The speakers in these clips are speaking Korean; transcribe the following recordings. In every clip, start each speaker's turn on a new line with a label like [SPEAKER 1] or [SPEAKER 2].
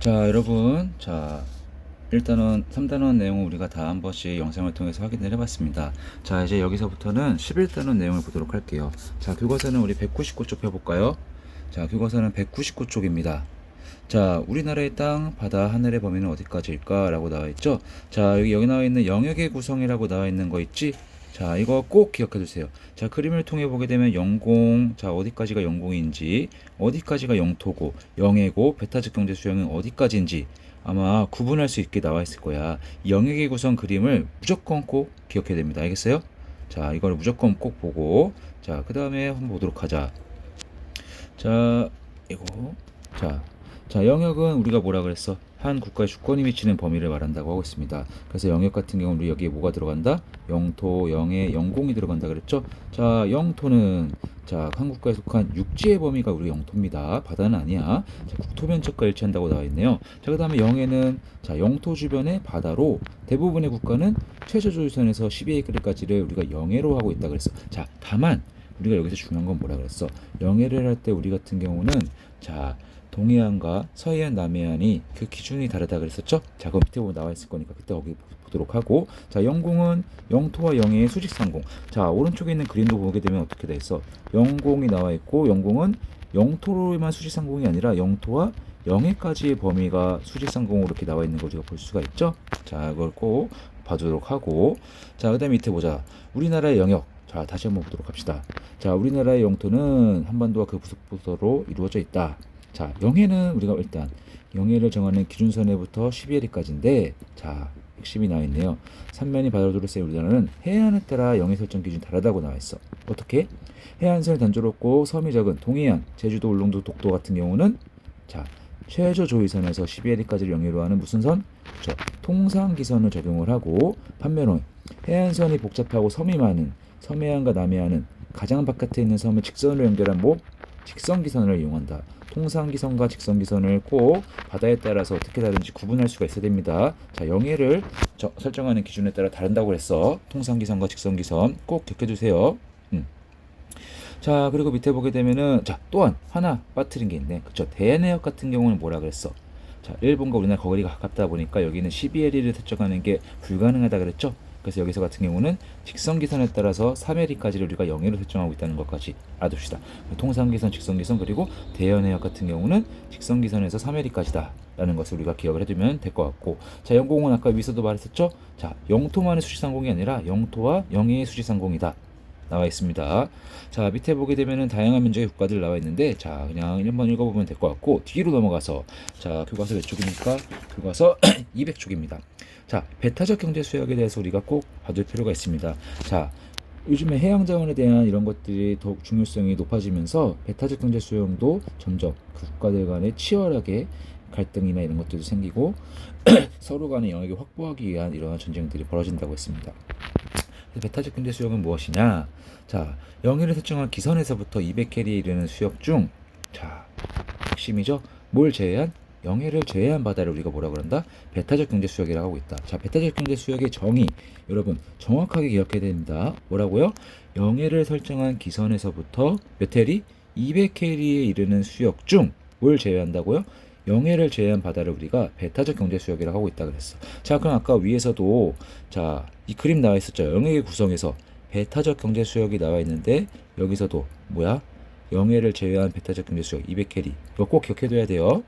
[SPEAKER 1] 자, 여러분. 자, 일단은 3단원 내용을 우리가 다 한 번씩 영상을 통해서 확인을 해봤습니다. 자, 이제 여기서부터는 11단원 내용을 보도록 할게요. 자, 교과서는 우리 199쪽 펴볼까요? 자, 교과서는 199쪽입니다. 자, 우리나라의 땅, 바다, 하늘의 범위는 어디까지일까? 라고 나와 있죠? 자, 여기 나와 있는 영역의 구성이라고 나와 있는 거 있지? 자, 이거 꼭 기억해 두세요. 자, 그림을 통해 보게 되면 영공, 자, 어디까지가 영공인지, 어디까지가 영토고, 영해고, 베타적 경제 수용은 어디까지인지 아마 구분할 수 있게 나와 있을 거야. 이 영역의 구성 그림을 무조건 꼭 기억해야 됩니다. 알겠어요? 자, 이걸 무조건 꼭 보고, 자, 그 다음에 한번 보도록 하자. 자, 이거. 자, 자, 영역은 우리가 뭐라 그랬어? 한 국가의 주권이 미치는 범위를 말한다고 하고 있습니다. 그래서 영역 같은 경우는 우리 여기에 뭐가 들어간다? 영토, 영해, 영공이 들어간다 그랬죠? 자, 영토는 자, 한 국가에 속한 육지의 범위가 우리 영토입니다. 바다는 아니야. 자, 국토 면적과 일치한다고 나와 있네요. 자, 그다음에 영해는 자, 영토 주변의 바다로 대부분의 국가는 최저 조유선에서 12acre까지를 우리가 영해로 하고 있다 그랬어. 자, 다만 우리가 여기서 중요한 건 뭐라 그랬어? 영해를 할 때 우리 같은 경우는 자, 동해안과 서해안, 남해안이 그 기준이 다르다 그랬었죠? 자, 그럼 밑에 보면 나와 있을 거니까 그때 거기 보도록 하고, 자, 영공은 영토와 영해의 수직상공. 자, 오른쪽에 있는 그림도 보게 되면 어떻게 돼 있어? 영공이 나와 있고, 영공은 영토로만 수직상공이 아니라 영토와 영해까지의 범위가 수직상공으로 이렇게 나와 있는 걸 우리가 볼 수가 있죠? 자, 그걸 꼭 봐주도록 하고, 자, 그 다음에 밑에 보자. 우리나라의 영역. 자, 다시 한번 보도록 합시다. 자, 우리나라의 영토는 한반도와 그 부속부서로 이루어져 있다. 자, 영해는 우리가 일단 영해를 정하는 기준선에부터 12해리까지인데, 자, 핵심이 나와 있네요. 삼면이 바다로 둘러싸인 우리나라는 해안에 따라 영해 설정 기준이 다르다고 나와 있어. 어떻게? 해안선이 단조롭고 섬이 적은 동해안, 제주도, 울릉도, 독도 같은 경우는 자, 최저 조위선에서 12해리까지를 영해로 하는 무슨 선? 그렇죠. 통상기선을 적용을 하고, 반면에 해안선이 복잡하고 섬이 많은 섬해안과 남해안은 가장 바깥에 있는 섬을 직선으로 연결한 직선기선을 이용한다. 통상기선과 직선기선을 꼭 바다에 따라서 어떻게 다른지 구분할 수가 있어야 됩니다. 자, 영해를 설정하는 기준에 따라 다른다고 그랬어. 통상기선과 직선기선 꼭 기억해두세요. 자, 그리고 밑에 보게 되면은 자, 또한 하나 빠뜨린 게 있네. 그쵸? 대내역 같은 경우는 뭐라 그랬어? 자, 일본과 우리나라 거리가 가깝다 보니까 여기는 12해리를 설정하는 게 불가능하다 그랬죠? 그래서 여기서 같은 경우는 직선기선에 따라서 3해리까지를 우리가 영해로 설정하고 있다는 것까지 알아둡시다. 통상기선, 직선기선, 그리고 대연해역 같은 경우는 직선기선에서 3해리까지다 라는 것을 우리가 기억을 해두면 될 것 같고, 자, 영공은 아까 위에서도 말했었죠? 자, 영토만의 수직상공이 아니라 영토와 영해의 수직상공이다 나와 있습니다. 자, 밑에 보게 되면은 다양한 면적의 국가들 나와 있는데, 자, 그냥 한번 읽어보면 될 것 같고, 뒤로 넘어가서 자, 교과서 몇 쪽입니까? 교과서 200쪽입니다. 자, 배타적 경제 수역에 대해서 우리가 꼭 봐둘 필요가 있습니다. 자, 요즘에 해양 자원에 대한 이런 것들이 더욱 중요성이 높아지면서 배타적 경제 수용도 점점 그 국가들 간에 치열하게 갈등이나 이런 것들도 생기고 서로 간의 영역을 확보하기 위한 이러한 전쟁들이 벌어진다고 했습니다. 배타적 경제 수역은 무엇이냐? 자, 영해를 설정한 기선에서부터 200캐리에 이르는 수역 중, 자, 핵심이죠. 뭘 제외한? 영해를 제외한 바다를 우리가 뭐라 그런다? 배타적 경제 수역이라고 하고 있다. 자, 배타적 경제 수역의 정의, 여러분 정확하게 기억해야 됩니다. 뭐라고요? 영해를 설정한 기선에서부터 몇 해리? 200캐리에 이르는 수역 중 뭘 제외한다고요? 영해를 제외한 바다를 우리가 배타적 경제 수역이라고 하고 있다 그랬어. 자, 그럼 아까 위에서도 자, 이 그림 나와 있었죠. 영해의 구성에서 배타적 경제 수역이 나와 있는데, 여기서도 뭐야? 영해를 제외한 배타적 경제 수역 200캐리. 이거 꼭 기억해둬야 돼요.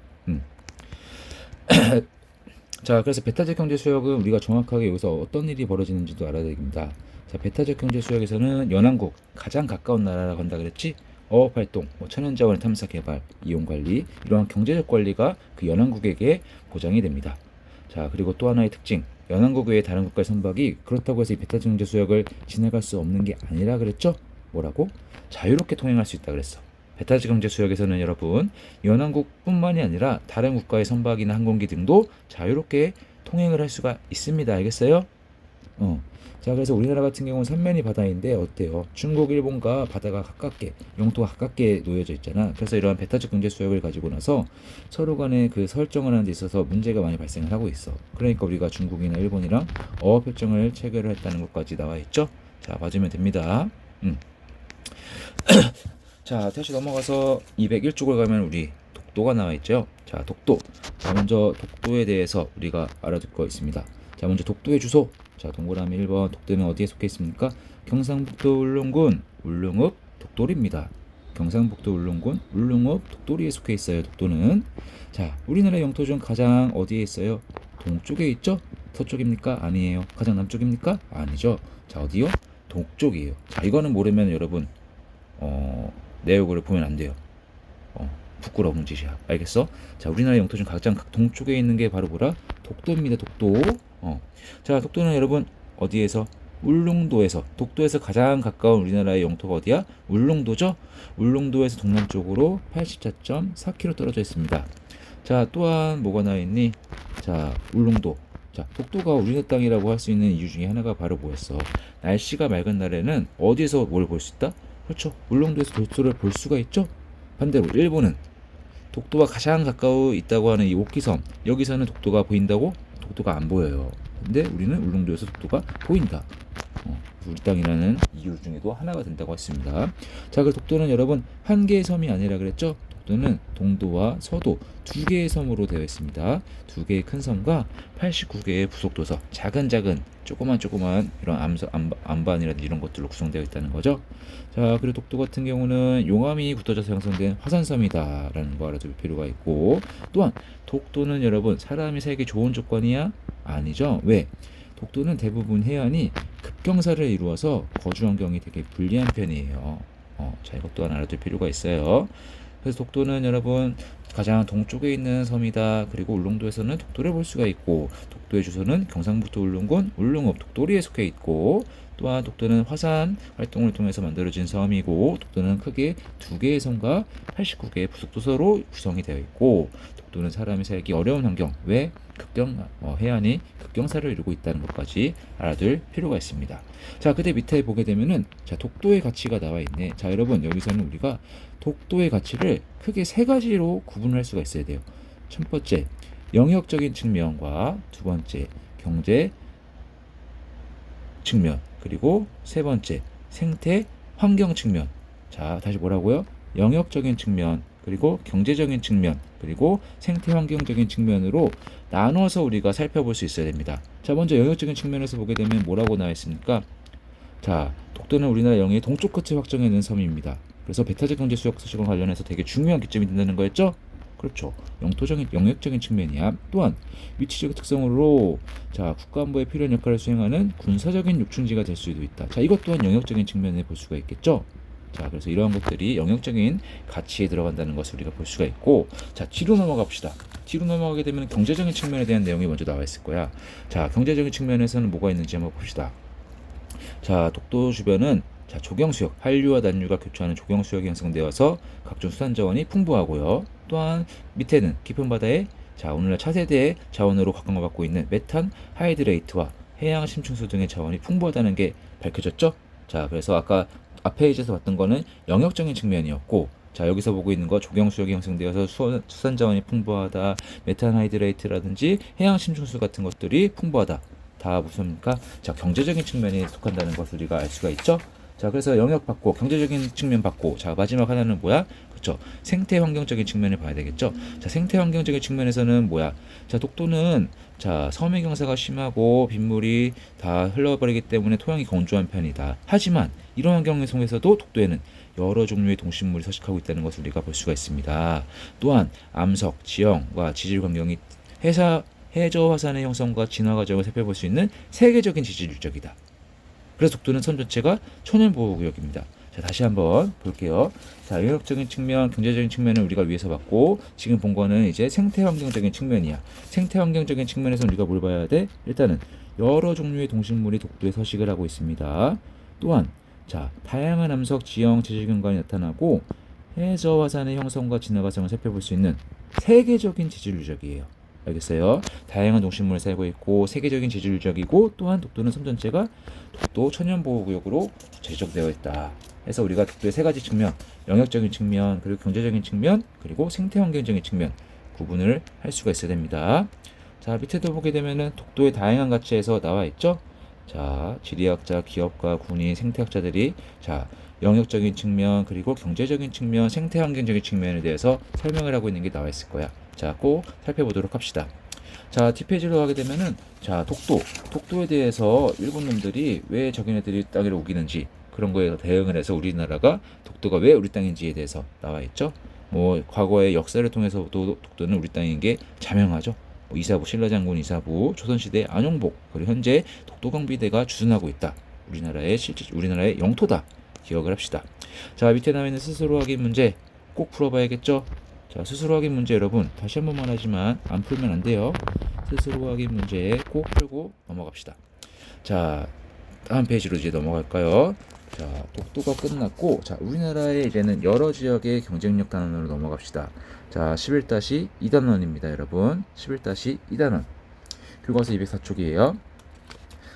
[SPEAKER 1] 자, 그래서 배타적 경제 수역은 우리가 정확하게 여기서 어떤 일이 벌어지는지도 알아야 됩니다. 자, 배타적 경제 수역에서는 연안국, 가장 가까운 나라라고 한다 그랬지? 어업활동, 천연자원 탐사 개발, 이용관리, 이러한 경제적 관리가 그 연안국에게 보장이 됩니다. 자, 그리고 또 하나의 특징, 연안국 외의 다른 국가의 선박이 그렇다고 해서 이 배타적 경제 수역을 지나갈 수 없는 게 아니라 그랬죠? 뭐라고? 자유롭게 통행할 수 있다 그랬어. 배타적 경제 수역에서는 여러분, 연안국뿐만이 아니라 다른 국가의 선박이나 항공기 등도 자유롭게 통행을 할 수가 있습니다. 알겠어요? 자, 그래서 우리나라 같은 경우는 삼면이 바다인데 어때요? 중국, 일본과 바다가 가깝게, 영토가 가깝게 놓여져 있잖아. 그래서 이러한 배타적 경제 수역을 가지고 나서 서로 간에 그 설정을 하는 데 있어서 문제가 많이 발생을 하고 있어. 그러니까 우리가 중국이나 일본이랑 어업협정을 체결을 했다는 것까지 나와 있죠. 자, 봐주면 됩니다. 자, 다시 넘어가서 201쪽을 가면 우리 독도가 나와 있죠. 자, 독도. 자, 먼저 독도에 대해서 우리가 알아둘 거 있습니다. 자, 먼저 독도의 주소. 자, 동그라미 1번. 독도는 어디에 속해 있습니까? 경상북도 울릉군 울릉읍 독도리입니다. 경상북도 울릉군 울릉읍 독도리에 속해 있어요. 독도는. 자, 우리나라 영토 중 가장 어디에 있어요? 동쪽에 있죠? 서쪽입니까? 아니에요. 가장 남쪽입니까? 아니죠. 자, 어디요? 동쪽이에요. 자, 이거는 모르면 여러분 내역을 보면 안 돼요. 부끄러운 짓이야. 알겠어? 자, 우리나라 영토 중 가장 동쪽에 있는 게 바로 뭐라? 독도입니다. 독도. 자, 독도는 여러분 어디에서? 울릉도에서. 독도에서 가장 가까운 우리나라의 영토가 어디야? 울릉도죠? 울릉도에서 동남쪽으로 84.4km 떨어져 있습니다. 자, 또한 뭐가 나와 있니? 자, 울릉도. 자, 독도가 우리네 땅이라고 할 수 있는 이유 중에 하나가 바로 뭐였어? 날씨가 맑은 날에는 어디에서 뭘 볼 수 있다? 그렇죠. 울릉도에서 독도를 볼 수가 있죠. 반대로 일본은 독도와 가장 가까워 있다고 하는 이 오키섬, 여기서는 독도가 보인다고? 독도가 안 보여요. 근데 우리는 울릉도에서 독도가 보인다. 우리 땅이라는 이유 중에도 하나가 된다고 했습니다. 자, 그 독도는 여러분 한 개의 섬이 아니라 그랬죠? 독도는 동도와 서도 두 개의 섬으로 되어 있습니다. 두 개의 큰 섬과 89개의 부속도서, 작은 조그만 이런 안반이라든지 이런 것들로 구성되어 있다는 거죠. 자, 그리고 독도 같은 경우는 용암이 굳어져서 형성된 화산섬이다라는 거 알아둘 필요가 있고, 또한 독도는 여러분 사람이 살기 좋은 조건이야? 아니죠. 왜? 독도는 대부분 해안이 급경사를 이루어서 거주 환경이 되게 불리한 편이에요. 자, 이것 또한 알아둘 필요가 있어요. 그래서 독도는 여러분 가장 동쪽에 있는 섬이다. 그리고 울릉도에서는 독도를 볼 수가 있고, 독도의 주소는 경상북도 울릉군 울릉읍 독도리에 속해 있고, 또한 독도는 화산 활동을 통해서 만들어진 섬이고, 독도는 크게 두 개의 섬과 89개의 부속도서로 구성이 되어 있고, 독도는 사람이 살기 어려운 환경, 왜? 해안이 급경사를 이루고 있다는 것까지 알아둘 필요가 있습니다. 자, 그때 밑에 보게 되면은, 자, 독도의 가치가 나와 있네. 자, 여러분 여기서는 우리가 독도의 가치를 크게 세 가지로 구분할 수가 있어야 돼요. 첫 번째, 영역적인 측면과 두 번째, 경제 측면, 그리고 세 번째, 생태 환경 측면. 자, 다시 뭐라고요? 영역적인 측면, 그리고 경제적인 측면, 그리고 생태 환경적인 측면으로 나눠서 우리가 살펴볼 수 있어야 됩니다. 자, 먼저 영역적인 측면에서 보게 되면 뭐라고 나와 있습니까? 자, 독도는 우리나라 영해의 동쪽 끝에 확정해 있는 섬입니다. 그래서 배타적 경제 수역 서식과 관련해서 되게 중요한 기점이 된다는 거였죠? 그렇죠. 영역적인 측면이야. 또한 위치적 특성으로 자, 국가안보에 필요한 역할을 수행하는 군사적인 요충지가 될 수도 있다. 자, 이것 또한 영역적인 측면에 볼 수가 있겠죠? 자, 그래서 이러한 것들이 영역적인 가치에 들어간다는 것을 우리가 볼 수가 있고, 자, 뒤로 넘어가 봅시다. 뒤로 넘어가게 되면 경제적인 측면에 대한 내용이 먼저 나와 있을 거야. 자, 경제적인 측면에서는 뭐가 있는지 한번 봅시다. 자, 독도 주변은 자, 조경수역, 한류와 난류가 교차하는 조경수역이 형성되어서 각종 수산 자원이 풍부하고요. 또한 밑에는 깊은 바다에 자, 오늘날 차세대의 자원으로 각광받고 있는 메탄 하이드레이트와 해양 심층수 등의 자원이 풍부하다는 게 밝혀졌죠. 자, 그래서 아까 앞에 이제서 봤던 거는 영역적인 측면이었고, 자, 여기서 보고 있는 거 조경수역이 형성되어서 수산 자원이 풍부하다, 메탄 하이드레이트라든지 해양 심층수 같은 것들이 풍부하다. 다 무슨입니까? 자, 경제적인 측면에 속한다는 것을 우리가 알 수가 있죠. 자, 그래서 영역 받고 경제적인 측면 받고, 자, 마지막 하나는 뭐야? 그렇죠. 생태 환경적인 측면을 봐야 되겠죠. 자, 생태 환경적인 측면에서는 뭐야? 자, 독도는 자, 섬의 경사가 심하고 빗물이 다 흘러버리기 때문에 토양이 건조한 편이다. 하지만 이런 환경 속에서도 독도에는 여러 종류의 동식물이 서식하고 있다는 것을 우리가 볼 수가 있습니다. 또한 암석, 지형과 지질 환경이 해저 화산의 형성과 진화 과정을 살펴볼 수 있는 세계적인 지질 유적이다. 그래서 독도는 섬 전체가 천연보호구역입니다. 자, 다시 한번 볼게요. 자, 영역적인 측면, 경제적인 측면을 우리가 위에서 봤고, 지금 본 거는 이제 생태환경적인 측면이야. 생태환경적인 측면에서 우리가 뭘 봐야 돼? 일단은 여러 종류의 동식물이 독도에 서식을 하고 있습니다. 또한 자, 다양한 암석, 지형, 지질 경관이 나타나고, 해저 화산의 형성과 진화 과정을 살펴볼 수 있는 세계적인 지질 유적이에요. 알겠어요? 다양한 동식물을 살고 있고 세계적인 지질 유적이고, 또한 독도는 섬 전체가 독도 천연보호구역으로 지정되어 있다. 해서 우리가 독도의 세 가지 측면, 영역적인 측면, 그리고 경제적인 측면, 그리고 생태환경적인 측면 구분을 할 수가 있어야 됩니다. 자, 밑에도 보게 되면은 독도의 다양한 가치에서 나와 있죠. 자, 지리학자, 기업가, 군인, 생태학자들이 자, 영역적인 측면, 그리고 경제적인 측면, 생태환경적인 측면에 대해서 설명을 하고 있는 게 나와 있을 거야. 자, 꼭 살펴보도록 합시다. 자, 뒷페이지로 가게 되면은, 자, 독도에 대해서 일본 놈들이 왜 자기네들이 땅을 우기는지, 그런 거에 대응을 해서 우리나라가 독도가 왜 우리 땅인지에 대해서 나와 있죠. 뭐 과거의 역사를 통해서도 독도는 우리 땅인 게 자명하죠. 뭐 이사부, 신라장군 이사부, 조선시대 안용복, 그리고 현재 독도경비대가 주둔하고 있다. 우리나라의 영토다. 기억을 합시다. 자, 밑에 나와 있는 스스로 확인 문제 꼭 풀어봐야겠죠. 자, 스스로 확인 문제 여러분 다시 한 번만 하지만 안 풀면 안 돼요. 스스로 확인 문제 꼭 풀고 넘어갑시다. 자, 다음 페이지로 이제 넘어갈까요? 자, 독도가 끝났고, 자, 우리나라의 이제는 여러 지역의 경쟁력 단원으로 넘어갑시다. 자, 11-2단원입니다, 여러분. 11-2단원. 교과서 204쪽이에요.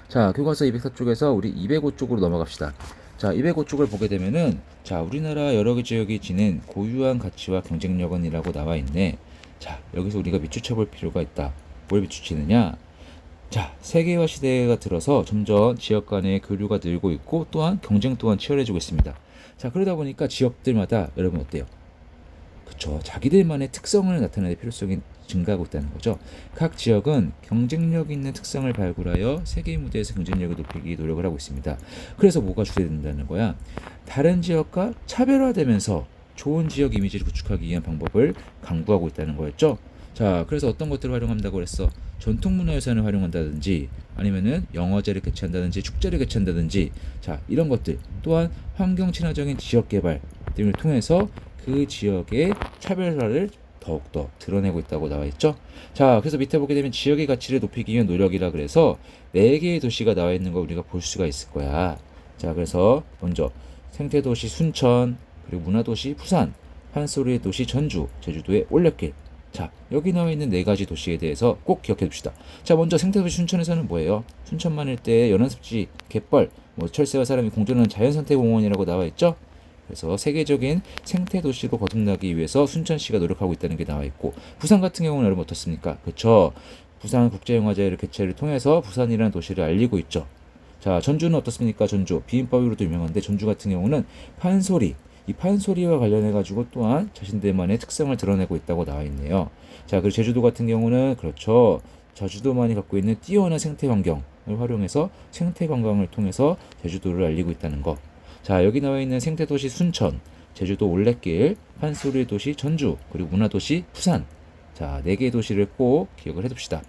[SPEAKER 1] 자, 교과서 204쪽에서 우리 205쪽으로 넘어갑시다. 자, 205쪽을 보게 되면은, 자, 우리나라 여러 지역이 지닌 고유한 가치와 경쟁력은 이라고 나와 있네. 자, 여기서 우리가 밑추쳐 볼 필요가 있다. 뭘 밑추치느냐? 자, 세계화 시대가 들어서 점점 지역 간의 교류가 늘고 있고 또한 경쟁 또한 치열해지고 있습니다. 자, 그러다 보니까 지역들마다 여러분 어때요? 그쵸, 자기들만의 특성을 나타내는 필요성이 증가하고 있다는 거죠. 각 지역은 경쟁력 있는 특성을 발굴하여 세계 무대에서 경쟁력을 높이기 노력을 하고 있습니다. 그래서 뭐가 주되된다는 거야? 다른 지역과 차별화되면서 좋은 지역 이미지를 구축하기 위한 방법을 강구하고 있다는 거였죠. 자, 그래서 어떤 것들을 활용한다고 그랬어? 전통문화유산을 활용한다든지 아니면은 영화제를 개최한다든지 축제를 개최한다든지, 자, 이런 것들 또한 환경 친화적인 지역 개발 등을 통해서 그 지역의 차별화를 더욱더 드러내고 있다고 나와 있죠. 자, 그래서 밑에 보게 되면 지역의 가치를 높이기 위한 노력이라 그래서 4개의 도시가 나와 있는 거 우리가 볼 수가 있을 거야. 자, 그래서 먼저 생태도시 순천, 그리고 문화도시 부산, 판소리의 도시 전주, 제주도의 올레길. 자, 여기 나와 있는 4가지 도시에 대해서 꼭 기억해 둡시다. 자, 먼저 생태도시 순천에서는 뭐예요? 순천만 일대에 연안습지, 갯벌, 뭐 철새와 사람이 공존하는 자연생태공원이라고 나와 있죠. 그래서 세계적인 생태도시로 거듭나기 위해서 순천시가 노력하고 있다는 게 나와 있고, 부산 같은 경우는 여러분 어떻습니까? 그쵸? 부산 국제영화제를 개최를 통해서 부산이라는 도시를 알리고 있죠. 자, 전주는 어떻습니까? 전주 비빔밥으로도 유명한데 전주 같은 경우는 판소리, 이 판소리와 관련해 가지고 또한 자신들만의 특성을 드러내고 있다고 나와 있네요. 자, 그리고 제주도 같은 경우는 그렇죠. 제주도만이 갖고 있는 뛰어난 생태 환경을 활용해서 생태 관광을 통해서 제주도를 알리고 있다는 거. 자, 여기 나와 있는 생태도시 순천, 제주도 올레길, 판소리 도시 전주, 그리고 문화도시 부산. 자, 4개의 도시를 꼭 기억을 해둡시다.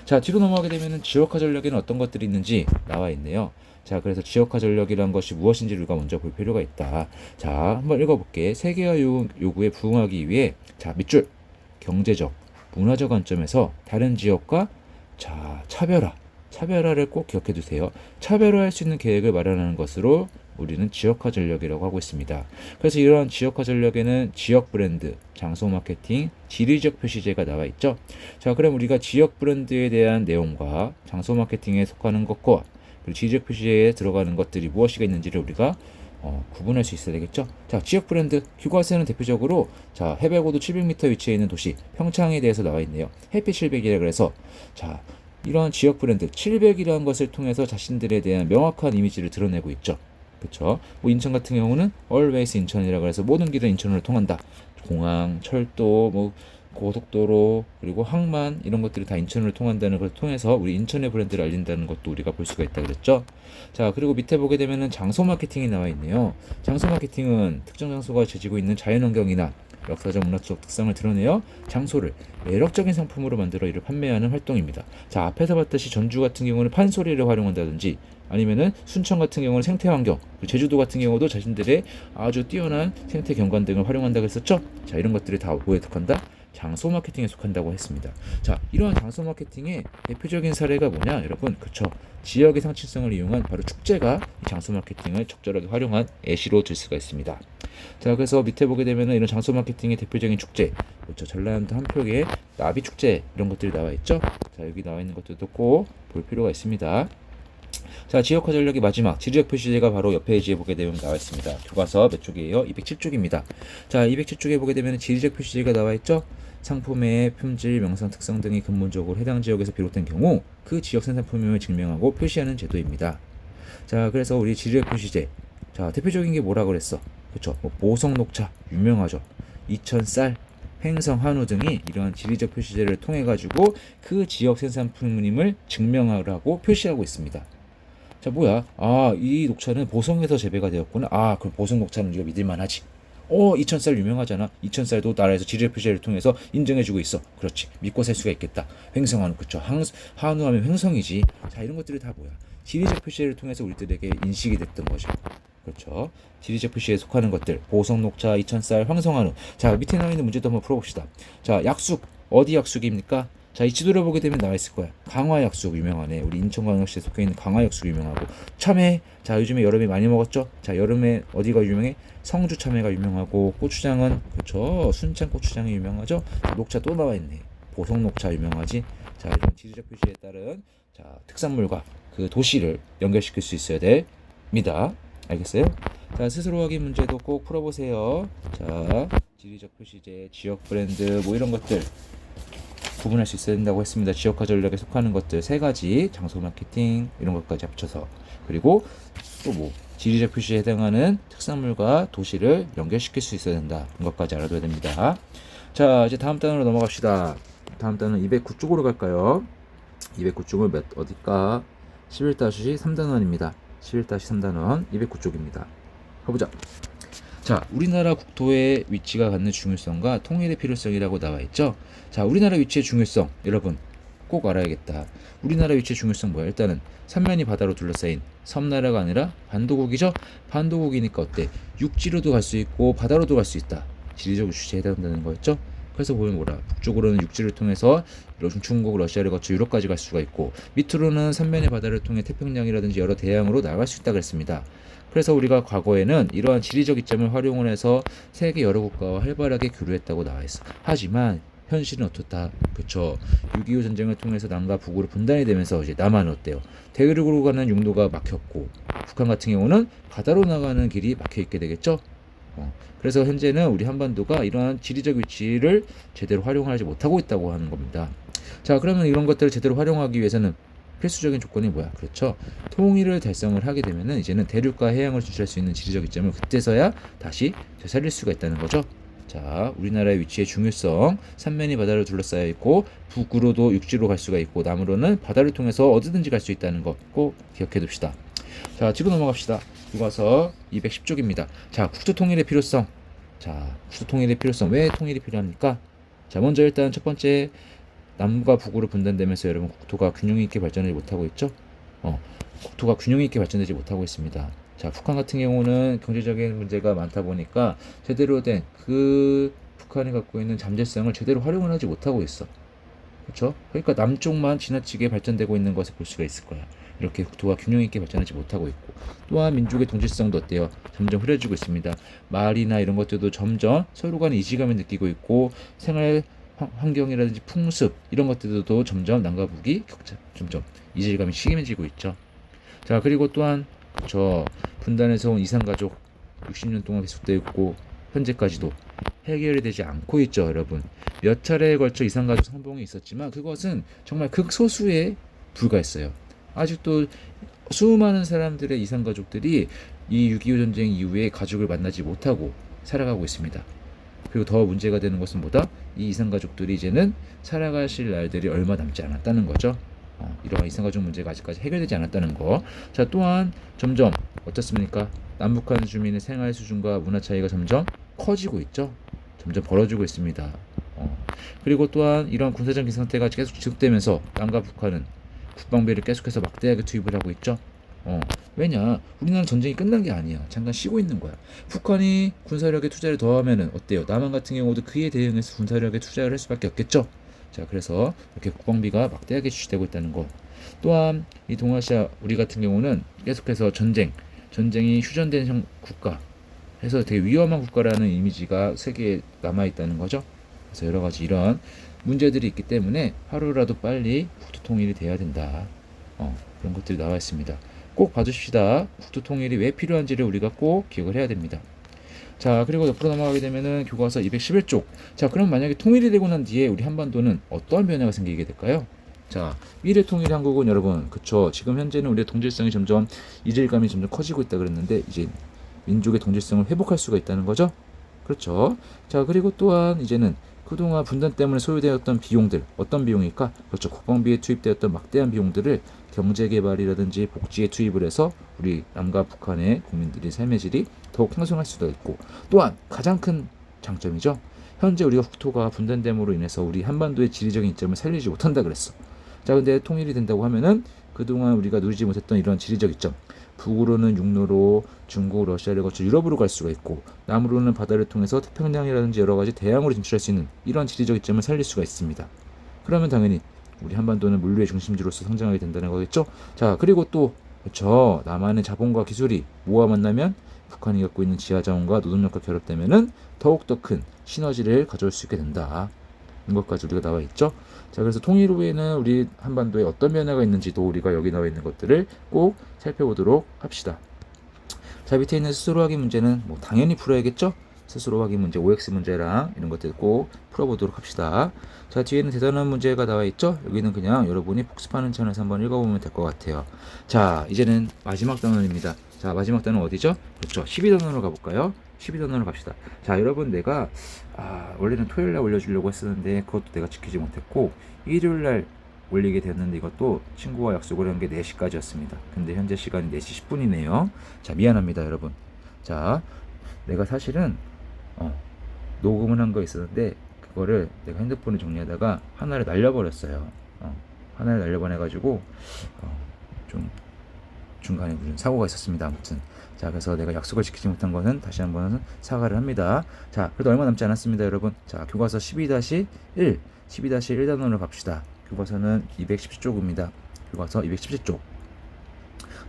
[SPEAKER 1] 자, 뒤로 넘어가게 되면 지역화 전략에는 어떤 것들이 있는지 나와 있네요. 자, 그래서 지역화 전략이란 것이 무엇인지 우리가 먼저 볼 필요가 있다. 자, 한번 읽어볼게. 세계화 요구에 부응하기 위해, 자, 밑줄 경제적, 문화적 관점에서 다른 지역과, 자, 차별화를 꼭 기억해 두세요. 차별화할 수 있는 계획을 마련하는 것으로 우리는 지역화 전략이라고 하고 있습니다. 그래서 이러한 지역화 전략에는 지역 브랜드, 장소 마케팅, 지리적 표시제가 나와 있죠. 자, 그럼 우리가 지역 브랜드에 대한 내용과 장소 마케팅에 속하는 것과 그리고 지리적 표시제에 들어가는 것들이 무엇이 있는지를 우리가 구분할 수 있어야 되겠죠. 자, 지역 브랜드 교과서에는 대표적으로, 자, 해발고도 700m 위치해 있는 도시 평창에 대해서 나와 있네요. 해피 700이라 그래서, 자, 이러한 지역 브랜드 700이라는 것을 통해서 자신들에 대한 명확한 이미지를 드러내고 있죠. 그렇죠? 뭐 인천 같은 경우는 Always 인천이라고 해서 모든 길은 인천으로 통한다. 공항, 철도, 뭐 고속도로, 그리고 항만, 이런 것들이 다 인천으로 통한다는 것을 통해서 우리 인천의 브랜드를 알린다는 것도 우리가 볼 수가 있다 그랬죠. 자, 그리고 밑에 보게 되면은 장소 마케팅이 나와 있네요. 장소 마케팅은 특정 장소가 가지고 있는 자연환경이나 역사적 문화적 특성을 드러내어 장소를 매력적인 상품으로 만들어 이를 판매하는 활동입니다. 자, 앞에서 봤듯이 전주 같은 경우는 판소리를 활용한다든지 아니면은 순천 같은 경우는 생태환경, 제주도 같은 경우도 자신들의 아주 뛰어난 생태 경관 등을 활용한다고 했었죠. 자, 이런 것들이 다 뭐에 속한다? 장소 마케팅에 속한다고 했습니다. 자, 이러한 장소 마케팅의 대표적인 사례가 뭐냐, 여러분? 그쵸? 지역의 상징성을 이용한 바로 축제가 이 장소 마케팅을 적절하게 활용한 예시로 들 수가 있습니다. 자, 그래서 밑에 보게 되면은 이런 장소 마케팅의 대표적인 축제, 그렇죠? 전라남도 한평에 나비 축제, 이런 것들이 나와 있죠. 자, 여기 나와 있는 것들도 꼭 볼 필요가 있습니다. 자, 지역화 전략의 마지막 지리적 표시제가 바로 옆 페이지에 보게 되면 나와 있습니다. 교과서 몇 쪽이에요? 207쪽입니다. 자, 207쪽에 보게 되면 지리적 표시제가 나와 있죠. 상품의 품질, 명상 특성 등이 근본적으로 해당 지역에서 비롯된 경우 그 지역 생산품임을 증명하고 표시하는 제도입니다. 자, 그래서 우리 지리적 표시제 자, 대표적인 게 뭐라 그랬어? 그쵸? 뭐 보성 녹차 유명하죠. 이천쌀, 횡성, 한우 등이 이러한 지리적 표시제를 통해 가지고 그 지역 생산품임을 증명하라고 표시하고 있습니다. 자, 뭐야? 아, 이 녹차는 보성에서 재배가 되었구나. 아, 그럼 보성 녹차는 우리가 믿을만하지. 이천쌀 유명하잖아. 이천쌀도 나라에서 지리적 표시를 통해서 인정해주고 있어. 그렇지. 믿고 살 수가 있겠다. 횡성한우, 그쵸? 한우하면 횡성이지. 자, 이런 것들이 다 뭐야? 지리적 표시를 통해서 우리들에게 인식이 됐던 거죠. 그렇죠. 지리적 표시에 속하는 것들, 보성 녹차, 이천쌀, 황성한우. 자, 밑에 나와 있는 문제도 한번 풀어봅시다. 자, 약숙 어디 약숙입니까? 자, 이 지도를 보게 되면 나와 있을 거야. 강화약숙 유명하네. 우리 인천광역시에 속해 있는 강화약숙 유명하고. 참외. 자, 요즘에 여름에 많이 먹었죠? 자, 여름에 어디가 유명해? 성주 참외가 유명하고, 고추장은 그렇죠. 순창 고추장이 유명하죠. 녹차 또 나와 있네. 보성 녹차 유명하지. 자, 이런 지리적 표시에 따른 자, 특산물과 그 도시를 연결시킬 수 있어야 됩니다. 알겠어요? 자, 스스로 확인 문제도 꼭 풀어보세요. 자, 지리적 표시제, 지역 브랜드 뭐 이런 것들 구분할 수 있어야 된다고 했습니다. 지역화 전략에 속하는 것들 세 가지, 장소 마케팅 이런 것까지 합쳐서. 그리고 또 뭐 지리적 표시에 해당하는 특산물과 도시를 연결시킬 수 있어야 된다. 이런 것까지 알아둬야 됩니다. 자, 이제 다음 단으로 넘어갑시다. 다음 단은 209쪽으로 갈까요? 209쪽은 몇 어딜까? 11-3단원입니다. 11-3단원 209쪽입니다. 가보자. 자, 우리나라 국토의 위치가 갖는 중요성과 통일의 필요성이라고 나와 있죠. 자, 우리나라 위치의 중요성 여러분 꼭 알아야겠다. 우리나라 위치의 중요성 뭐야? 일단은 삼면이 바다로 둘러싸인 섬나라가 아니라 반도국이죠. 반도국이니까 어때? 육지로도 갈 수 있고 바다로도 갈 수 있다. 지리적 위치에 해당된다는 거였죠. 그래서 보면 뭐라 북쪽으로는 육지를 통해서 중국, 러시아를 거쳐 유럽까지 갈 수가 있고, 밑으로는 삼면의 바다를 통해 태평양이라든지 여러 대양으로 나갈 수 있다 그랬습니다. 그래서 우리가 과거에는 이러한 지리적 이점을 활용을 해서 세계 여러 국가와 활발하게 교류했다고 나와 있어. 하지만 현실은 어떻다? 그쵸? 6.25 전쟁을 통해서 남과 북으로 분단이 되면서 이제 남한은 어때요? 대륙으로 가는 육로가 막혔고, 북한 같은 경우는 바다로 나가는 길이 막혀 있게 되겠죠? 그래서 현재는 우리 한반도가 이러한 지리적 위치를 제대로 활용하지 못하고 있다고 하는 겁니다. 자, 그러면 이런 것들을 제대로 활용하기 위해서는 필수적인 조건이 뭐야? 그렇죠. 통일을 달성을 하게 되면은 이제는 대륙과 해양을 주시할 수 있는 지리적 이점을 그때서야 다시 되살릴 수가 있다는 거죠. 자, 우리나라의 위치의 중요성, 삼면이 바다를 둘러싸여 있고 북으로도 육지로 갈 수가 있고 남으로는 바다를 통해서 어디든지 갈 수 있다는 거 꼭 기억해 둡시다. 자, 지금 넘어갑시다. 교과서 210쪽입니다. 자, 국토 통일의 필요성. 자, 국토 통일의 필요성. 왜 통일이 필요합니까? 자, 먼저 일단 첫 번째, 남과 북으로 분단되면서 여러분 국토가 균형 있게 발전하지 못하고 있죠. 국토가 균형 있게 발전되지 못하고 있습니다. 자, 북한 같은 경우는 경제적인 문제가 많다 보니까 제대로 된 그 북한이 갖고 있는 잠재성을 제대로 활용을 하지 못하고 있어. 그렇죠? 그러니까 남쪽만 지나치게 발전되고 있는 것을 볼 수가 있을 거야. 이렇게 국토가 균형 있게 발전하지 못하고 있고, 또한 민족의 동질성도 어때요? 점점 흐려지고 있습니다. 말이나 이런 것들도 점점 서로 간의 이질감을 느끼고 있고, 생활 환경이라든지 풍습 이런 것들도 점점 남과 북이 점점 이질감이 심해지고 있죠. 자, 그리고 또한 저 분단에서 온 이산가족 60년 동안 계속되어 있고 현재까지도 해결이 되지 않고 있죠. 여러분, 몇 차례에 걸쳐 이산가족 상봉이 있었지만 그것은 정말 극소수에 불과했어요. 아직도 수많은 사람들의 이산가족들이 이 6.25 전쟁 이후에 가족을 만나지 못하고 살아가고 있습니다. 그리고 더 문제가 되는 것은 뭐다? 이 이산가족들이 이제는 살아가실 날들이 얼마 남지 않았다는 거죠. 이러한 이산가족 문제가 아직까지 해결되지 않았다는 거. 자, 또한 점점 어떻습니까? 남북한 주민의 생활 수준과 문화 차이가 점점 커지고 있죠. 점점 벌어지고 있습니다. 그리고 또한 이러한 군사적 상태가 계속 지속되면서 남과 북한은 국방비를 계속해서 막대하게 투입을 하고 있죠. 왜냐? 우리나라는 전쟁이 끝난 게 아니야. 잠깐 쉬고 있는 거야. 북한이 군사력에 투자를 더하면은 어때요? 남한 같은 경우도 그에 대응해서 군사력에 투자를 할 수밖에 없겠죠. 자, 그래서 이렇게 국방비가 막대하게 지출되고 있다는 거. 또한 이 동아시아 우리 같은 경우는 계속해서 전쟁이 휴전된 국가 해서 되게 위험한 국가라는 이미지가 세계에 남아 있다는 거죠. 그래서 여러 가지 이런 문제들이 있기 때문에 하루라도 빨리 국토 통일이 돼야 된다. 그런 것들이 나와 있습니다. 꼭 봐주십시다. 국토 통일이 왜 필요한지를 우리가 꼭 기억을 해야 됩니다. 자, 그리고 옆으로 넘어가게 되면은 교과서 211쪽. 자, 그럼 만약에 통일이 되고 난 뒤에 우리 한반도는 어떠한 변화가 생기게 될까요? 자, 미래 통일 한국은 여러분, 그쵸? 지금 현재는 우리의 동질성이 점점 이질감이 점점 커지고 있다 그랬는데 이제 민족의 동질성을 회복할 수가 있다는 거죠. 그렇죠. 자, 그리고 또한 이제는 그동안 분단 때문에 소요되었던 비용들, 어떤 비용일까? 그렇죠. 국방비에 투입되었던 막대한 비용들을 경제개발이라든지 복지에 투입을 해서 우리 남과 북한의 국민들의 삶의 질이 더욱 향상할 수도 있고, 또한 가장 큰 장점이죠. 현재 우리가 국토가 분단됨으로 인해서 우리 한반도의 지리적인 이점을 살리지 못한다 그랬어. 자, 근데 통일이 된다고 하면은 그동안 우리가 누리지 못했던 이런 지리적 이점, 북으로는 육로로 중국, 러시아를 거쳐 유럽으로 갈 수가 있고, 남으로는 바다를 통해서 태평양이라든지 여러 가지 대양으로 진출할 수 있는 이런 지리적 이점을 살릴 수가 있습니다. 그러면 당연히 우리 한반도는 물류의 중심지로서 성장하게 된다는 거겠죠. 자, 그리고 또 그렇죠. 남한의 자본과 기술이 모아 만나면 북한이 갖고 있는 지하자원과 노동력과 결합되면은 더욱더 큰 시너지를 가져올 수 있게 된다. 이것까지 우리가 나와 있죠. 자, 그래서 통일 후에는 우리 한반도에 어떤 변화가 있는지도 우리가 여기 나와 있는 것들을 꼭 살펴보도록 합시다. 자, 밑에 있는 스스로 확인 문제는 뭐 당연히 풀어야겠죠. 스스로 확인 문제, OX 문제랑 이런 것들 꼭 풀어보도록 합시다. 자, 뒤에는 대단한 문제가 나와 있죠. 여기는 그냥 여러분이 복습하는 차원에서 한번 읽어보면 될 것 같아요. 자, 이제는 마지막 단원입니다. 자, 마지막 단원 어디죠? 그렇죠. 12단원으로 가볼까요? 12단원으로 갑시다. 자, 여러분, 내가 원래는 토요일날 올려주려고 했었는데 그것도 내가 지키지 못했고, 일요일날 올리게 됐는데 이것도 친구와 약속을 한 게 4시까지였습니다. 근데 현재 시간이 4시 10분이네요. 자, 미안합니다, 여러분. 자, 내가 사실은 녹음을 한 거 있었는데 그거를 내가 핸드폰에 정리하다가 하나를 날려버렸어요. 하나를 날려보내가지고 좀 중간에 무슨 사고가 있었습니다. 아무튼 자, 그래서 내가 약속을 지키지 못한 거는 다시 한번 사과를 합니다. 자, 그래도 얼마 남지 않았습니다, 여러분. 자, 교과서 12-1 12-1단원으로 갑시다. 교과서는 217쪽입니다. 교과서 217쪽.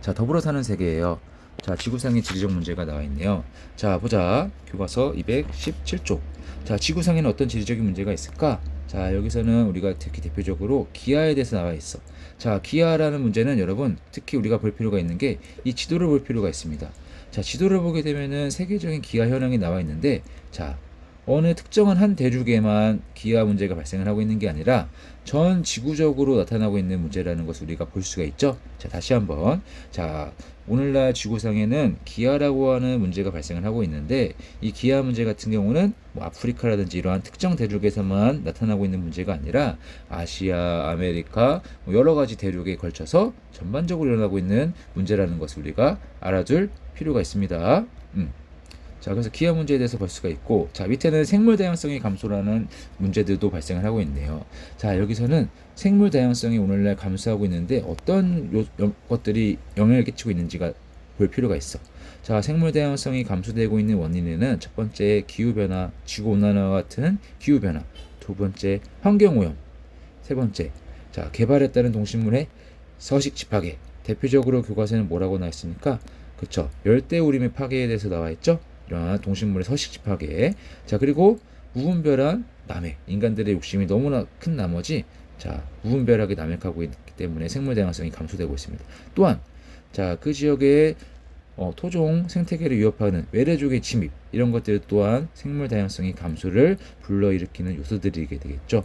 [SPEAKER 1] 자, 더불어 사는 세계예요. 자, 지구상의 지리적 문제가 나와 있네요. 자, 보자. 교과서 217쪽. 자, 지구상에는 어떤 지리적인 문제가 있을까? 자, 여기서는 우리가 특히 대표적으로 기아에 대해서 나와 있어. 자, 기아라는 문제는 여러분 특히 우리가 볼 필요가 있는 게 이 지도를 볼 필요가 있습니다. 자, 지도를 보게 되면은 세계적인 기아 현황이 나와 있는데, 자, 어느 특정한 한 대륙에만 기아 문제가 발생을 하고 있는 게 아니라 전 지구적으로 나타나고 있는 문제라는 것을 우리가 볼 수가 있죠. 자, 다시 한번. 자, 오늘날 지구상에는 기아라고 하는 문제가 발생을 하고 있는데, 이 기아 문제 같은 경우는 뭐 아프리카라든지 이러한 특정 대륙에서만 나타나고 있는 문제가 아니라 아시아, 아메리카 뭐 여러 가지 대륙에 걸쳐서 전반적으로 일어나고 있는 문제라는 것을 우리가 알아둘 필요가 있습니다. 자, 그래서 기아 문제에 대해서 볼 수가 있고, 자, 밑에는 생물 다양성의 감소라는 문제들도 발생을 하고 있네요. 자, 여기서는 생물 다양성이 오늘날 감소하고 있는데 어떤 것들이 영향을 끼치고 있는지가 볼 필요가 있어. 자, 생물 다양성이 감소되고 있는 원인에는 첫 번째 기후변화, 지구온난화와 같은 기후변화, 두 번째 환경오염, 세 번째 자, 개발에 따른 동식물의 서식 집합계. 대표적으로 교과서에는 뭐라고 나와 있습니까? 그쵸, 열대우림의 파괴에 대해서 나와 있죠. 이러한 동식물의 서식지 파괴. 자, 그리고 무분별한 남획. 인간들의 욕심이 너무나 큰 나머지 자, 무분별하게 남획하고 있기 때문에 생물 다양성이 감소되고 있습니다. 또한 자, 그 지역의 토종 생태계를 위협하는 외래종의 침입, 이런 것들 또한 생물 다양성의 감소를 불러일으키는 요소들이게 되겠죠.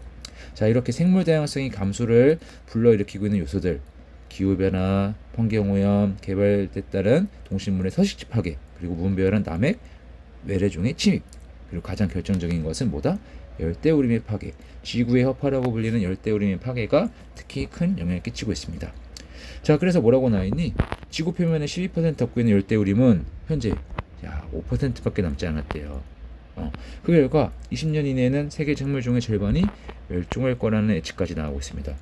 [SPEAKER 1] 자, 이렇게 생물 다양성이 감소를 불러일으키고 있는 요소들, 기후변화, 환경오염, 개발에 따른 동식물의 서식지 파괴, 그리고 무분별한 남획, 외래종의 침입, 그리고 가장 결정적인 것은 뭐다? 열대우림의 파괴. 지구의 허파라고 불리는 열대우림의 파괴가 특히 큰 영향을 끼치고 있습니다. 자, 그래서 뭐라고 나와있니? 지구 표면의 12% 덮고 있는 열대우림은 현재 5%밖에 남지 않았대요. 그 결과 20년 이내에는 세계 생물종의 절반이 멸종할 거라는 예측까지 나오고 있습니다.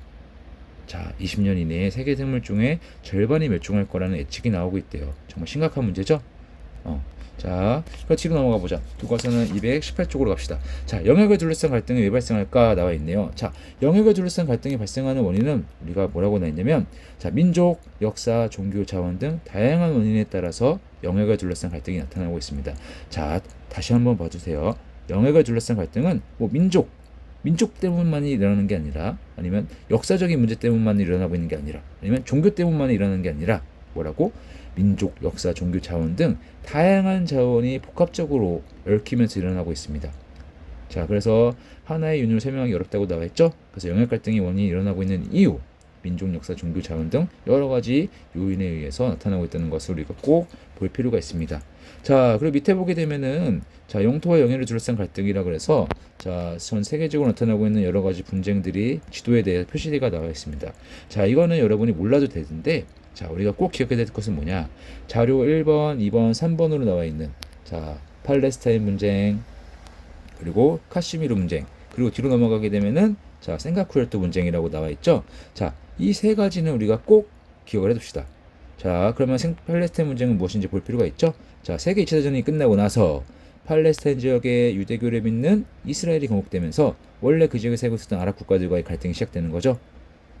[SPEAKER 1] 자, 20년 이내에 세계 생물종의 절반이 멸종할 거라는 예측이 나오고 있대요. 정말 심각한 문제죠? 자, 뒤로 넘어가 보자. 교과서는 218쪽으로 갑시다. 자, 영역을 둘러싼 갈등이 왜 발생할까 나와 있네요. 자, 영역을 둘러싼 갈등이 발생하는 원인은 우리가 뭐라고 나와 있냐면, 자, 민족, 역사, 종교, 자원 등 다양한 원인에 따라서 영역을 둘러싼 갈등이 나타나고 있습니다. 자, 다시 한번 봐주세요. 영역을 둘러싼 갈등은 뭐 민족 때문만이 일어나는 게 아니라, 아니면 역사적인 문제 때문만 일어나고 있는 게 아니라, 아니면 종교 때문만 일어나는 게 아니라 뭐라고? 민족, 역사, 종교, 자원 등 다양한 자원이 복합적으로 얽히면서 일어나고 있습니다. 자, 그래서 하나의 윤율을 설명하기 어렵다고 나와 있죠. 그래서 영역 갈등의 원인이 일어나고 있는 이유, 민족, 역사, 종교, 자원 등 여러 가지 요인에 의해서 나타나고 있다는 것을 우리가 꼭 볼 필요가 있습니다. 자, 그리고 밑에 보게 되면은 자, 영토와 영해를 둘러싼 갈등이라 그래서 자, 전 세계적으로 나타나고 있는 여러 가지 분쟁들이 지도에 대해 표시가 나와 있습니다. 자, 이거는 여러분이 몰라도 되는데 자, 우리가 꼭 기억해야 될 것은 뭐냐? 자료 1번, 2번, 3번으로 나와 있는 자, 팔레스타인 분쟁, 그리고 카시미르 분쟁, 그리고 뒤로 넘어가게 되면은 자, 생가쿠르트 분쟁이라고 나와 있죠. 자, 이 세 가지는 우리가 꼭 기억을 해둡시다. 자, 그러면 팔레스타인 문제는 무엇인지 볼 필요가 있죠. 자, 세계 2차 대전이 끝나고 나서 팔레스타인 지역의 유대교를 믿는 이스라엘이 건국되면서 원래 그 지역에 살고 있었던 아랍 국가들과의 갈등이 시작되는 거죠.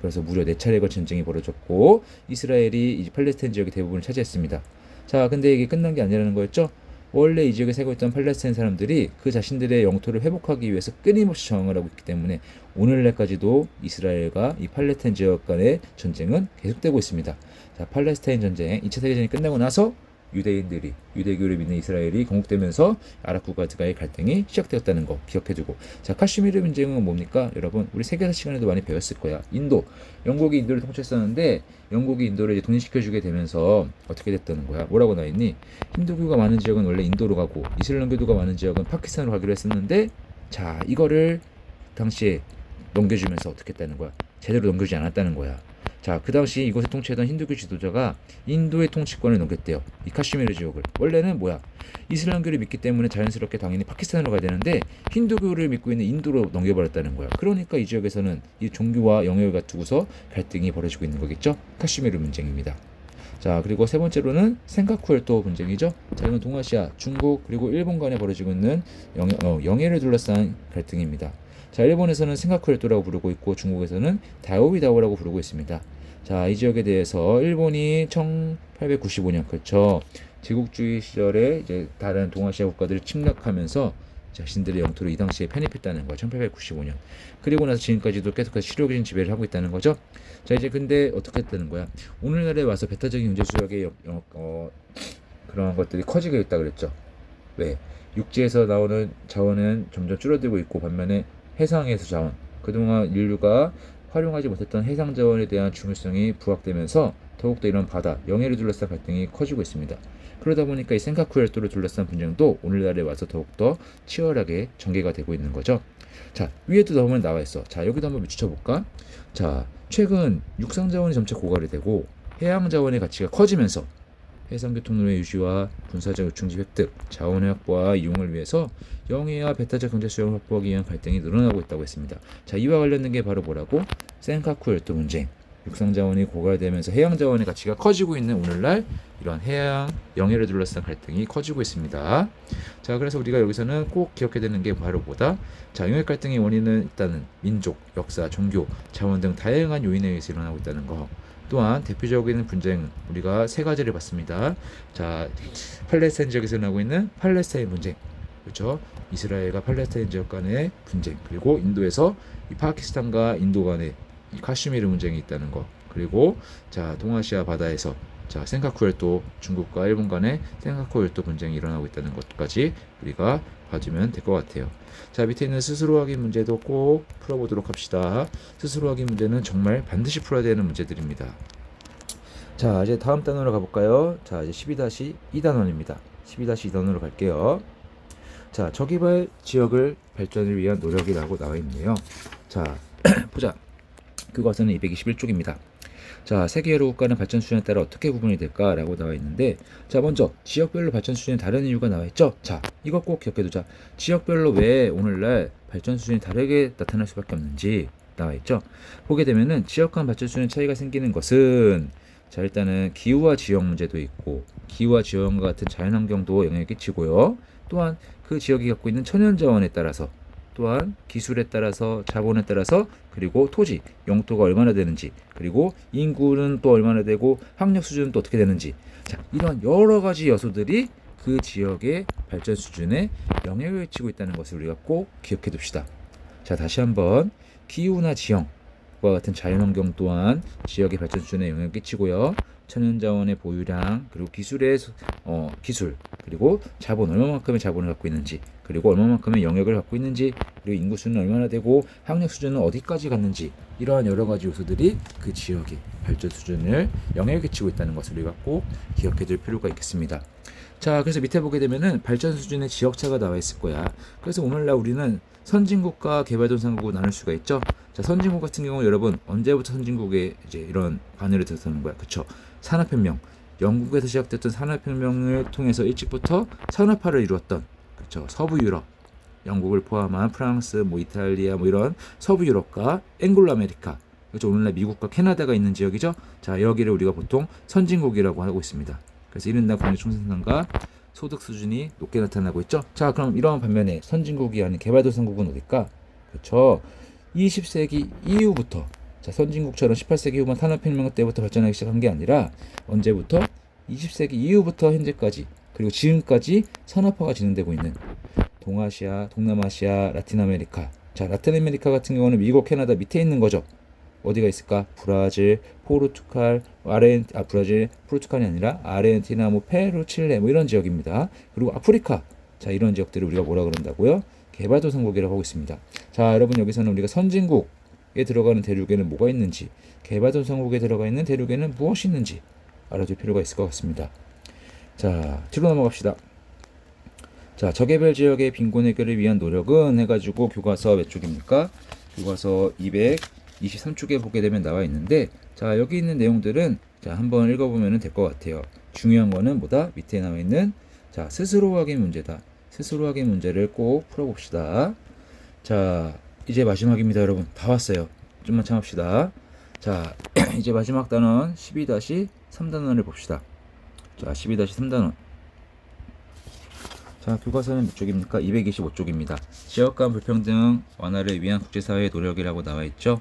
[SPEAKER 1] 그래서 무려 4차례 걸 전쟁이 벌어졌고 이스라엘이 이제 팔레스타인 지역의 대부분을 차지했습니다. 자, 근데 이게 끝난 게 아니라는 거였죠. 원래 이 지역에 살고 있던 팔레스타인 사람들이 그 자신들의 영토를 회복하기 위해서 끊임없이 저항을 하고 있기 때문에 오늘날까지도 이스라엘과 이 팔레스타인 지역 간의 전쟁은 계속되고 있습니다. 자, 팔레스타인 전쟁 2차 세계대전이 끝나고 나서 유대인들이 유대교를 믿는 이스라엘이 건국되면서 아랍 국가들과의 갈등이 시작되었다는 거 기억해두고, 자, 카슈미르 분쟁은 뭡니까? 여러분 우리 세계사 시간에도 많이 배웠을 거야. 인도, 영국이 인도를 통치했었는데 영국이 인도를 이제 독립시켜주게 되면서 어떻게 됐다는 거야? 뭐라고 나와있니? 힌두교가 많은 지역은 원래 인도로 가고 이슬람교도가 많은 지역은 파키스탄으로 가기로 했었는데 자, 이거를 당시에 넘겨주면서 어떻게 했다는 거야? 제대로 넘겨주지 않았다는 거야. 자, 그 당시 이곳을 통치하던 힌두교 지도자가 인도의 통치권을 넘겼대요. 이 카슈미르 지역을. 원래는 뭐야? 이슬람교를 믿기 때문에 자연스럽게 당연히 파키스탄으로 가야 되는데 힌두교를 믿고 있는 인도로 넘겨버렸다는 거야. 그러니까 이 지역에서는 이 종교와 영역을 두고서 갈등이 벌어지고 있는 거겠죠. 카슈미르 분쟁입니다. 자, 그리고 세 번째로는 센카쿠열도 분쟁이죠. 자, 이건 동아시아, 중국 그리고 일본 간에 벌어지고 있는 영해를 둘러싼 갈등입니다. 자, 일본에서는 센카쿠열도라고 부르고 있고 중국에서는 다오이다오라고 부르고 있습니다. 자, 이 지역에 대해서 일본이 1895년 그렇죠. 제국주의 시절에 이제 다른 동아시아 국가들을 침략하면서 자신들의 영토를 이 당시에 편입했다는 거야. 1895년. 그리고 나서 지금까지도 계속해서 실효적인 지배를 하고 있다는 거죠. 자, 이제 근데 어떻게 했다는 거야? 오늘날에 와서 배타적인 경제 수역의 그런 것들이 커지고 있다 그랬죠. 왜? 육지에서 나오는 자원은 점점 줄어들고 있고 반면에 해상에서 자원, 그동안 인류가 활용하지 못했던 해상 자원에 대한 중요성이 부각되면서 더욱더 이런 바다, 영해를 둘러싼 갈등이 커지고 있습니다. 그러다 보니까 이 센카쿠열도를 둘러싼 분쟁도 오늘날에 와서 더욱더 치열하게 전개가 되고 있는 거죠. 자, 위에도 한번 나와 있어. 자, 여기도 한번 비춰볼까? 자, 최근 육상 자원이 점차 고갈이 되고 해양 자원의 가치가 커지면서 해상교통로의 유지와 군사적 요충지 획득, 자원의 확보와 이용을 위해서 영해와 배타적 경제 수용을 확보하기 위한 갈등이 늘어나고 있다고 했습니다. 자, 이와 관련된 게 바로 뭐라고? 센카쿠열도 분쟁. 육상 자원이 고갈되면서 해양 자원의 가치가 커지고 있는 오늘날 이런 해양, 영해를 둘러싼 갈등이 커지고 있습니다. 자, 그래서 우리가 여기서는 꼭 기억해야 되는 게 바로 뭐다? 자, 영해 갈등의 원인은 일단은 민족, 역사, 종교, 자원 등 다양한 요인에 의해서 일어나고 있다는 거. 또한 대표적인 분쟁 우리가 세 가지를 봤습니다. 자, 팔레스타인 지역에서 일어나고 있는 팔레스타인 분쟁, 그렇죠? 이스라엘과 팔레스타인 지역 간의 분쟁, 그리고 인도에서 이 파키스탄과 인도 간의 이 카슈미르 분쟁이 있다는 거, 그리고 자, 동아시아 바다에서 자, 센카쿠열도 중국과 일본 간의 센카쿠열도 분쟁이 일어나고 있다는 것까지 우리가 봐주면 될 것 같아요. 자, 밑에 있는 스스로 확인 문제도 꼭 풀어보도록 합시다. 스스로 확인 문제는 정말 반드시 풀어야 되는 문제들입니다. 자, 이제 다음 단원으로 가볼까요? 자, 이제 12-2단원입니다. 12-2단원으로 갈게요. 자, 저개발 지역을 발전을 위한 노력이라고 나와 있네요. 자, 보자. 교과서는 221쪽입니다. 자, 세계 여러 국가는 발전 수준에 따라 어떻게 구분이 될까라고 나와 있는데, 자, 먼저 지역별로 발전 수준이 다른 이유가 나와 있죠. 자, 이거 꼭 기억해두자. 지역별로 왜 오늘날 발전 수준이 다르게 나타날 수밖에 없는지 나와 있죠. 보게 되면은 지역 간 발전 수준 차이가 생기는 것은 자, 일단은 기후와 지형 문제도 있고 기후와 지형과 같은 자연환경도 영향을 끼치고요. 또한 그 지역이 갖고 있는 천연자원에 따라서, 또한 기술에 따라서, 자본에 따라서, 그리고 토지, 영토가 얼마나 되는지, 그리고 인구는 또 얼마나 되고 학력 수준은 또 어떻게 되는지, 자, 이런 여러 가지 요소들이 그 지역의 발전 수준에 영향을 끼치고 있다는 것을 우리가 꼭 기억해 둡시다. 자, 다시 한번 기후나 지형과 같은 자연환경 또한 지역의 발전 수준에 영향을 끼치고요. 천연자원의 보유량, 그리고 기술, 그리고 자본, 얼마만큼의 자본을 갖고 있는지, 그리고 얼마만큼의 영역을 갖고 있는지, 그리고 인구 수는 얼마나 되고 학력 수준은 어디까지 갔는지, 이러한 여러 가지 요소들이 그 지역의 발전 수준을 영향을 끼치고 있다는 것을 우리가 꼭 기억해둘 필요가 있겠습니다. 자, 그래서 밑에 보게 되면은 발전 수준의 지역차가 나와 있을 거야. 그래서 오늘날 우리는 선진국과 개발도상국으로 나눌 수가 있죠. 자, 선진국 같은 경우 여러분 언제부터 선진국에 이제 이런 바늘을 들었다는 거야, 그쵸? 산업혁명, 영국에서 시작됐던 산업혁명을 통해서 일찍부터 산업화를 이루었던, 그쵸? 서부 유럽, 영국을 포함한 프랑스, 뭐 이탈리아, 뭐 이런 서부 유럽과 앵글로 아메리카, 그렇죠? 오늘날 미국과 캐나다가 있는 지역이죠. 자, 여기를 우리가 보통 선진국이라고 하고 있습니다. 그래서 1인당 국내 총생산과 소득 수준이 높게 나타나고 있죠. 자, 그럼 이러한 반면에 선진국이 아닌 개발도상국은 어딜까? 그렇죠. 20세기 이후부터, 자, 선진국처럼 18세기 후반 산업혁명 때부터 발전하기 시작한 게 아니라 언제부터? 20세기 이후부터 현재까지, 그리고 지금까지 산업화가 진행되고 있는 동아시아, 동남아시아, 라틴 아메리카. 자, 라틴 아메리카 같은 경우는 미국, 캐나다 밑에 있는 거죠. 어디가 있을까? 브라질, 포르투갈, 브라질, 포르투갈이 아니라 아르헨티나, 뭐 페루, 칠레, 뭐 이런 지역입니다. 그리고 아프리카, 자, 이런 지역들을 우리가 뭐라 그런다고요? 개발도상국이라고 하고 있습니다. 자, 여러분 여기서는 우리가 선진국에 들어가는 대륙에는 뭐가 있는지, 개발도상국에 들어가 있는 대륙에는 무엇이 있는지 알아둘 필요가 있을 것 같습니다. 자, 뒤로 넘어갑시다. 자, 저개발 지역의 빈곤 해결을 위한 노력은 해가지고 교과서 몇 쪽입니까? 교과서 223쪽에 보게 되면 나와 있는데, 자, 여기 있는 내용들은 자, 한번 읽어보면 될 것 같아요. 중요한 거는 뭐다? 밑에 나와 있는 자, 스스로 확인 문제다. 스스로 확인 문제를 꼭 풀어봅시다. 자, 이제 마지막입니다, 여러분. 다 왔어요. 좀만 참읍시다. 자, 이제 마지막 단원 12-3단원을 봅시다. 자, 12-3단원. 자, 교과서는 몇 쪽입니까? 225쪽입니다. 지역 간 불평등 완화를 위한 국제사회의 노력이라고 나와 있죠.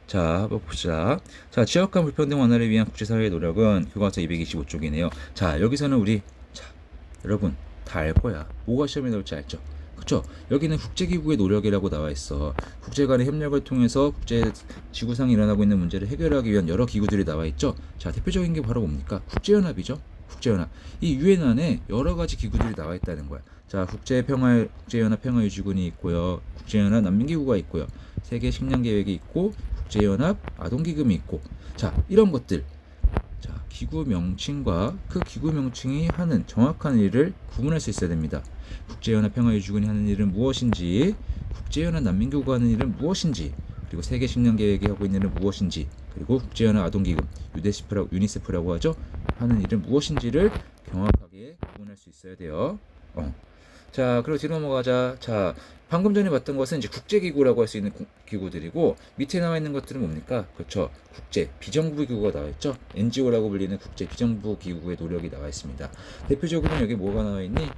[SPEAKER 1] 자, 한번 봅시다. 자, 지역 간 불평등 완화를 위한 국제사회의 노력은 교과서 225쪽이네요. 자, 여기서는 우리, 자, 여러분 다 알 거야. 뭐가 시험에 나올지 알죠? 그쵸? 여기는 국제기구의 노력이라고 나와 있어. 국제 간의 협력을 통해서 국제 지구상에 일어나고 있는 문제를 해결하기 위한 여러 기구들이 나와 있죠. 자, 대표적인 게 바로 뭡니까? 국제연합이죠. 국제연합. 이 유엔 안에 여러 가지 기구들이 나와 있다는 거야. 자, 국제연합 평화유지군이 있고요. 국제연합 난민기구가 있고요. 세계 식량계획이 있고, 국제연합 아동기금이 있고. 자, 이런 것들. 자, 기구 명칭과 그 기구 명칭이 하는 정확한 일을 구분할 수 있어야 됩니다. 국제연합 평화유지군이 하는 일은 무엇인지, 국제연합 난민기구가 하는 일은 무엇인지, 그리고 세계 식량계획이 하고 있는 일은 무엇인지, 그리고 국제연합 아동기금, 유니세프라고 하죠. 하는 일은 무엇인지를 정확하게 구분할 수 있어야 돼요. 자, 그리고 뒤로 넘어가자. 자, 방금 전에 봤던 것은 이제 국제기구라고 할 수 있는 기구들이고, 밑에 나와 있는 것들은 뭡니까? 그렇죠. 국제 비정부 기구가 나와 있죠. NGO라고 불리는 국제 비정부 기구의 노력이 나와 있습니다. 대표적으로는 여기 뭐가 나와 있니?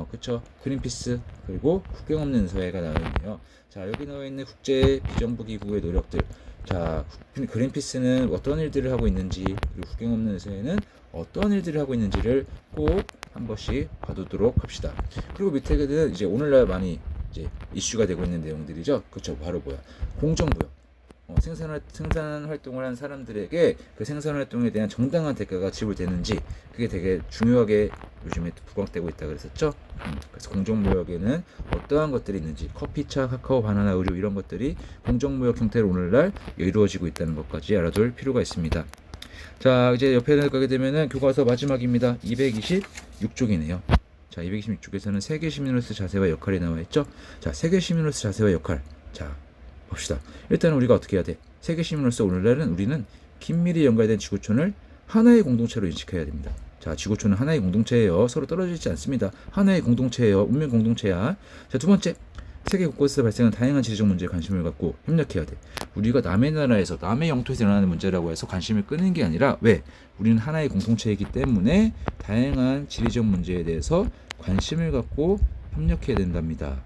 [SPEAKER 1] 그렇죠. 그린피스, 그리고 국경 없는 사회가 나와 있네요. 자, 여기 나와 있는 국제 비정부 기구의 노력들. 자, 그린피스는 어떤 일들을 하고 있는지, 그리고 국경 없는 사회는 어떤 일들을 하고 있는지를 꼭 한 번씩 봐두도록 합시다. 그리고 밑에는 이제 오늘날 많이 이제 이슈가 되고 있는 내용들이죠. 그렇죠. 바로 뭐야? 공정무역. 생산 활동을 한 사람들에게 그 생산 활동에 대한 정당한 대가가 지불되는지, 그게 되게 중요하게 요즘에 부각되고 있다 그랬었죠. 그래서 공정무역에는 어떠한 것들이 있는지, 커피차, 카카오, 바나나, 의류 이런 것들이 공정무역 형태로 오늘날 이루어지고 있다는 것까지 알아둘 필요가 있습니다. 자, 이제 옆에 가게 되면은 교과서 마지막입니다. 226쪽이네요. 자, 226쪽에서는 세계 시민으로서 자세와 역할이 나와 있죠. 자, 세계 시민으로서 자세와 역할. 자, 봅시다. 일단 우리가 어떻게 해야 돼? 세계 시민으로서 오늘날은 우리는 긴밀히 연관된 지구촌을 하나의 공동체로 인식해야 됩니다. 자, 지구촌은 하나의 공동체예요. 서로 떨어져 있지 않습니다. 하나의 공동체예요. 운명 공동체야. 자, 두 번째, 세계 곳곳에서 발생하는 다양한 지리적 문제에 관심을 갖고 협력해야 돼. 우리가 남의 나라에서, 남의 영토에서 일어나는 문제라고 해서 관심을 끄는 게 아니라, 왜? 우리는 하나의 공동체이기 때문에 다양한 지리적 문제에 대해서 관심을 갖고 협력해야 된답니다.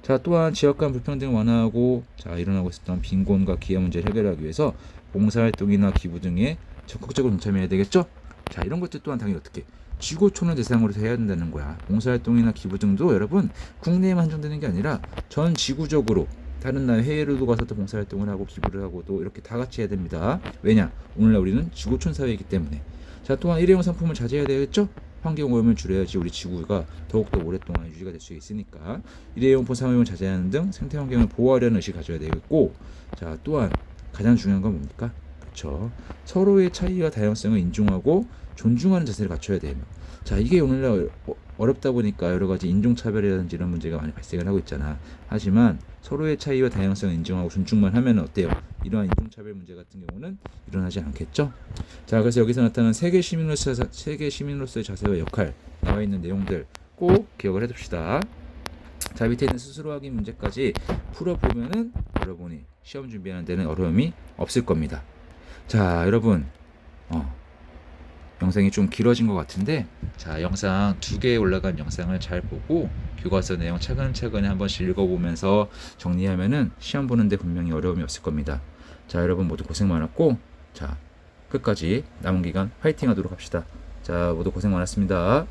[SPEAKER 1] 자, 또한 지역 간 불평등을 완화하고, 자, 일어나고 있었던 빈곤과 기아 문제를 해결하기 위해서 봉사활동이나 기부 등에 적극적으로 동참해야 되겠죠? 자, 이런 것들 또한 당연히 어떻게? 지구촌을 대상으로 해야 된다는 거야. 봉사활동이나 기부 등도 여러분 국내에만 한정되는 게 아니라 전 지구적으로 다른 나라 해외로도 가서 또 봉사활동을 하고 기부를 하고 또 이렇게 다 같이 해야 됩니다. 왜냐? 오늘날 우리는 지구촌 사회이기 때문에. 자, 또한 일회용 상품을 자제해야 되겠죠? 환경오염을 줄여야지 우리 지구가 더욱더 오랫동안 유지가 될 수 있으니까 일회용품 사용을 자제하는 등 생태 환경을 보호하려는 의식을 가져야 되겠고, 자 또한 가장 중요한 건 뭡니까? 그렇죠. 서로의 차이와 다양성을 인정하고 존중하는 자세를 갖춰야 돼요. 자 이게 오늘날 어렵다 보니까 여러 가지 인종차별이라든지 이런 문제가 많이 발생을 하고 있잖아. 하지만 서로의 차이와 다양성을 인정하고 존중만 하면 어때요? 이러한 인종차별 문제 같은 경우는 일어나지 않겠죠? 자 그래서 여기서 나타난 세계 시민으로서의 자세와 역할 나와 있는 내용들 꼭 기억을 해둡시다. 자 밑에 있는 스스로 확인 문제까지 풀어보면은 여러분이 시험 준비하는 데는 어려움이 없을 겁니다. 자 여러분 영상이 좀 길어진 것 같은데, 자 영상 2개 올라간 영상을 잘 보고 교과서 내용 차근차근히 한 번씩 읽어보면서 정리하면은 시험 보는데 분명히 어려움이 없을 겁니다. 자 여러분 모두 고생 많았고, 자 끝까지 남은 기간 화이팅 하도록 합시다. 자 모두 고생 많았습니다.